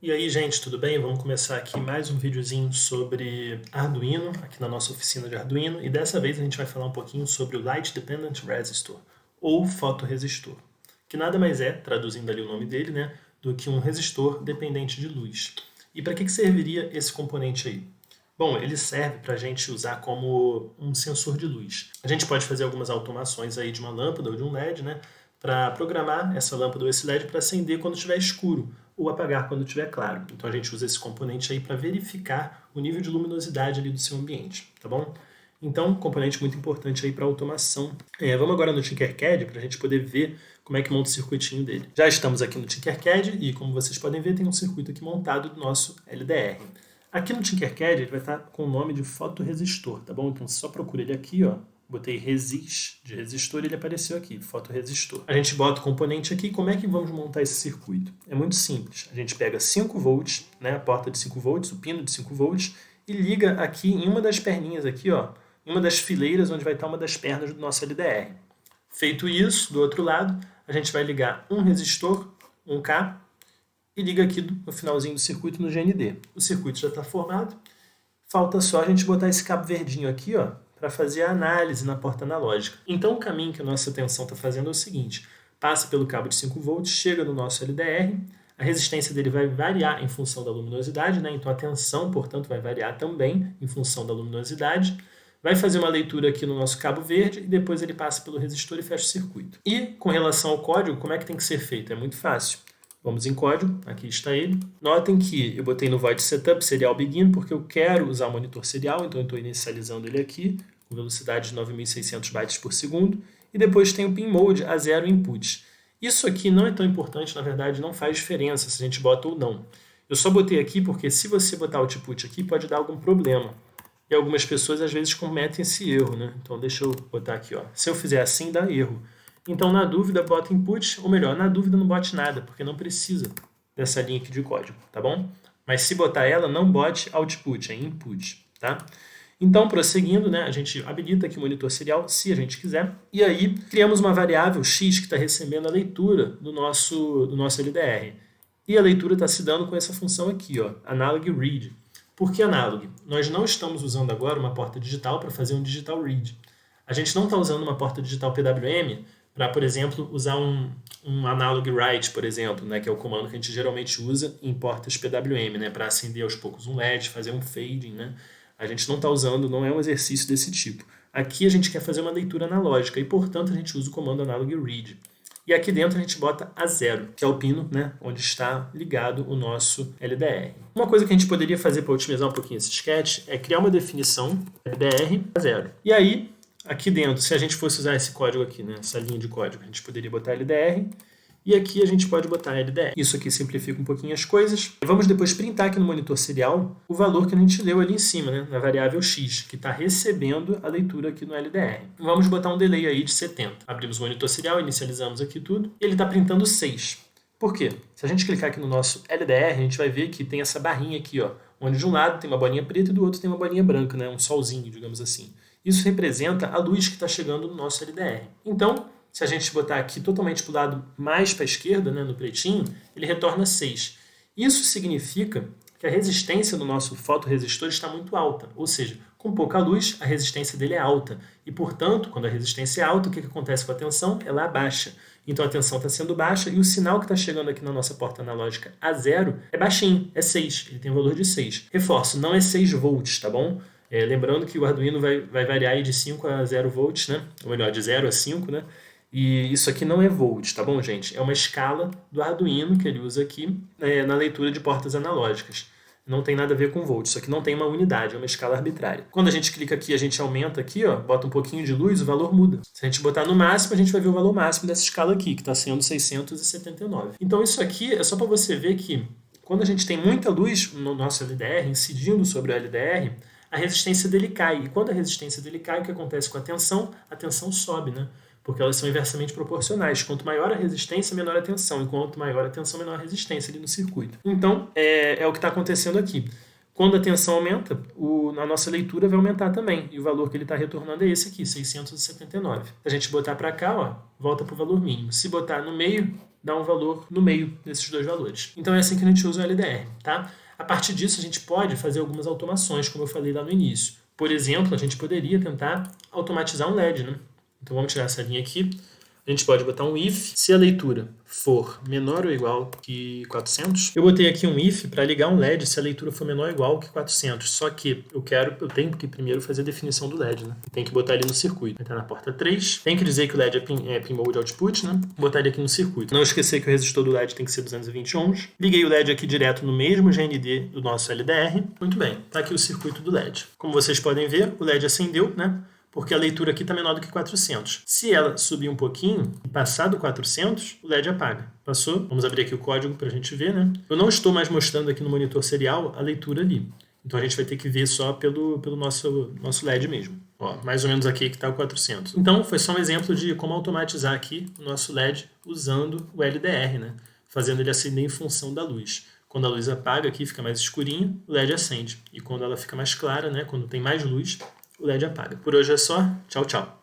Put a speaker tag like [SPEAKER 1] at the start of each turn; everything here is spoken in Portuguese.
[SPEAKER 1] E aí, gente, tudo bem? Vamos começar aqui mais um videozinho sobre Arduino, aqui na nossa oficina de Arduino, e dessa vez a gente vai falar um pouquinho sobre o Light Dependent Resistor, ou fotorresistor, que nada mais é, traduzindo ali o nome dele, né, do que um resistor dependente de luz. E para que serviria esse componente aí? Bom, ele serve para a gente usar como um sensor de luz. A gente pode fazer algumas automações aí de uma lâmpada ou de um LED, né, para programar essa lâmpada ou esse LED para acender quando estiver escuro ou apagar quando estiver claro. Então a gente usa esse componente aí para verificar o nível de luminosidade ali do seu ambiente, tá bom? Então, componente muito importante aí para automação. Vamos agora no Tinkercad para a gente poder ver como é que monta o circuitinho dele. Já estamos aqui no Tinkercad e, como vocês podem ver, tem um circuito aqui montado do nosso LDR. Aqui no Tinkercad ele vai estar com o nome de fotorresistor, tá bom? Então só procura ele aqui, ó. Botei resist de resistor e ele apareceu aqui, fotorresistor. A gente bota o componente aqui. Como é que vamos montar esse circuito? É muito simples. A gente pega 5 volts, né, a porta de 5 volts, o pino de 5 volts, e liga aqui em uma das perninhas aqui, ó, em uma das fileiras onde vai estar uma das pernas do nosso LDR. Feito isso, do outro lado, a gente vai ligar um resistor, um K, e liga aqui no finalzinho do circuito no GND. O circuito já está formado. Falta só a gente botar esse cabo verdinho aqui, ó, para fazer a análise na porta analógica. Então o caminho que a nossa tensão está fazendo é o seguinte: passa pelo cabo de 5 volts, chega no nosso LDR, a resistência dele vai variar em função da luminosidade, né? Então a tensão, portanto, vai variar também em função da luminosidade. Vai fazer uma leitura aqui no nosso cabo verde e depois ele passa pelo resistor e fecha o circuito. E com relação ao código, como é que tem que ser feito? É muito fácil. Vamos em código, aqui está ele. Notem que eu botei no void setup serial begin porque eu quero usar o monitor serial, então eu estou inicializando ele aqui com velocidade de 9.600 bytes por segundo. E depois tem o pin mode a 0 input. Isso aqui não é tão importante, na verdade não faz diferença se a gente bota ou não. Eu só botei aqui porque se você botar output aqui pode dar algum problema. E algumas pessoas às vezes cometem esse erro, né? Então deixa eu botar aqui, ó. Se eu fizer assim dá erro. Então, na dúvida, bota input, ou melhor, na dúvida não bote nada, porque não precisa dessa linha aqui de código, tá bom? Mas se botar ela, não bote output, é input, tá? Então, prosseguindo, né, a gente habilita aqui o monitor serial, se a gente quiser, e aí criamos uma variável x que está recebendo a leitura do nosso LDR. E a leitura está se dando com essa função aqui, ó, analog read. Por que analog? Nós não estamos usando agora uma porta digital para fazer um digital read. A gente não está usando uma porta digital PWM para, por exemplo, usar um analog write, por exemplo, né, que é o comando que a gente geralmente usa em portas PWM, né, para acender aos poucos um LED, fazer um fading, né? A gente não está usando, não é um exercício desse tipo. Aqui a gente quer fazer uma leitura analógica e, portanto, a gente usa o comando analog read. E aqui dentro a gente bota a 0, que é o pino, né, onde está ligado o nosso LDR. Uma coisa que a gente poderia fazer para otimizar um pouquinho esse sketch é criar uma definição LDR a 0. E aí, aqui dentro, se a gente fosse usar esse código aqui, né, essa linha de código, a gente poderia botar LDR e aqui a gente pode botar LDR. Isso aqui simplifica um pouquinho as coisas. Vamos depois printar aqui no monitor serial o valor que a gente leu ali em cima, né, na variável x, que está recebendo a leitura aqui no LDR. Vamos botar um delay aí de 70. Abrimos o monitor serial, inicializamos aqui tudo, e ele está printando 6. Por quê? Se a gente clicar aqui no nosso LDR, a gente vai ver que tem essa barrinha aqui, ó, onde de um lado tem uma bolinha preta e do outro tem uma bolinha branca, né, um solzinho, digamos assim. Isso representa a luz que está chegando no nosso LDR. Então, se a gente botar aqui totalmente para o lado mais para a esquerda, né, no pretinho, ele retorna 6. Isso significa que a resistência do nosso fotorresistor está muito alta, ou seja, com pouca luz, a resistência dele é alta. E, portanto, quando a resistência é alta, o que acontece com a tensão? Ela abaixa. Então a tensão está sendo baixa e o sinal que está chegando aqui na nossa porta analógica a 0 é baixinho, é 6. Ele tem um valor de 6. Reforço, não é 6 volts, tá bom? Lembrando que o Arduino vai variar aí de 5 a 0 volts, né? Ou melhor, de 0 a 5, né? E isso aqui não é volt, tá bom, gente? É uma escala do Arduino que ele usa aqui na leitura de portas analógicas. Não tem nada a ver com volt, isso aqui não tem uma unidade, é uma escala arbitrária. Quando a gente clica aqui, a gente aumenta aqui, ó, bota um pouquinho de luz, o valor muda. Se a gente botar no máximo, a gente vai ver o valor máximo dessa escala aqui, que está sendo 679. Então isso aqui é só para você ver que quando a gente tem muita luz no nosso LDR, incidindo sobre o LDR, a resistência dele cai. E quando a resistência dele cai, o que acontece com a tensão? A tensão sobe, né? Porque elas são inversamente proporcionais. Quanto maior a resistência, menor a tensão. E quanto maior a tensão, menor a resistência ali no circuito. Então, é o que está acontecendo aqui. Quando a tensão aumenta, a nossa leitura vai aumentar também. E o valor que ele está retornando é esse aqui, 679. Se a gente botar para cá, ó, volta para o valor mínimo. Se botar no meio, dá um valor no meio desses dois valores. Então é assim que a gente usa o LDR, tá? A partir disso, a gente pode fazer algumas automações, como eu falei lá no início. Por exemplo, a gente poderia tentar automatizar um LED, né? Então vamos tirar essa linha aqui. A gente pode botar um if, se a leitura for menor ou igual que 400. Eu botei aqui um if para ligar um LED se a leitura for menor ou igual que 400. Só que eu tenho que primeiro fazer a definição do LED, né? Tem que botar ele no circuito. Vai estar na porta 3. Tem que dizer que o LED é pin mode output, né? Botar ele aqui no circuito. Não esquecer que o resistor do LED tem que ser 220 ohms. Liguei o LED aqui direto no mesmo GND do nosso LDR. Muito bem, tá aqui o circuito do LED. Como vocês podem ver, o LED acendeu, né? Porque a leitura aqui está menor do que 400. Se ela subir um pouquinho e passar do 400, o LED apaga. Passou? Vamos abrir aqui o código para a gente ver, né? Eu não estou mais mostrando aqui no monitor serial a leitura ali. Então a gente vai ter que ver só pelo nosso LED mesmo. Ó, mais ou menos aqui que está o 400. Então foi só um exemplo de como automatizar aqui o nosso LED usando o LDR, né? Fazendo ele acender em função da luz. Quando a luz apaga aqui, fica mais escurinho, o LED acende. E quando ela fica mais clara, né? Quando tem mais luz, o LED apaga. Por hoje é só. Tchau, tchau.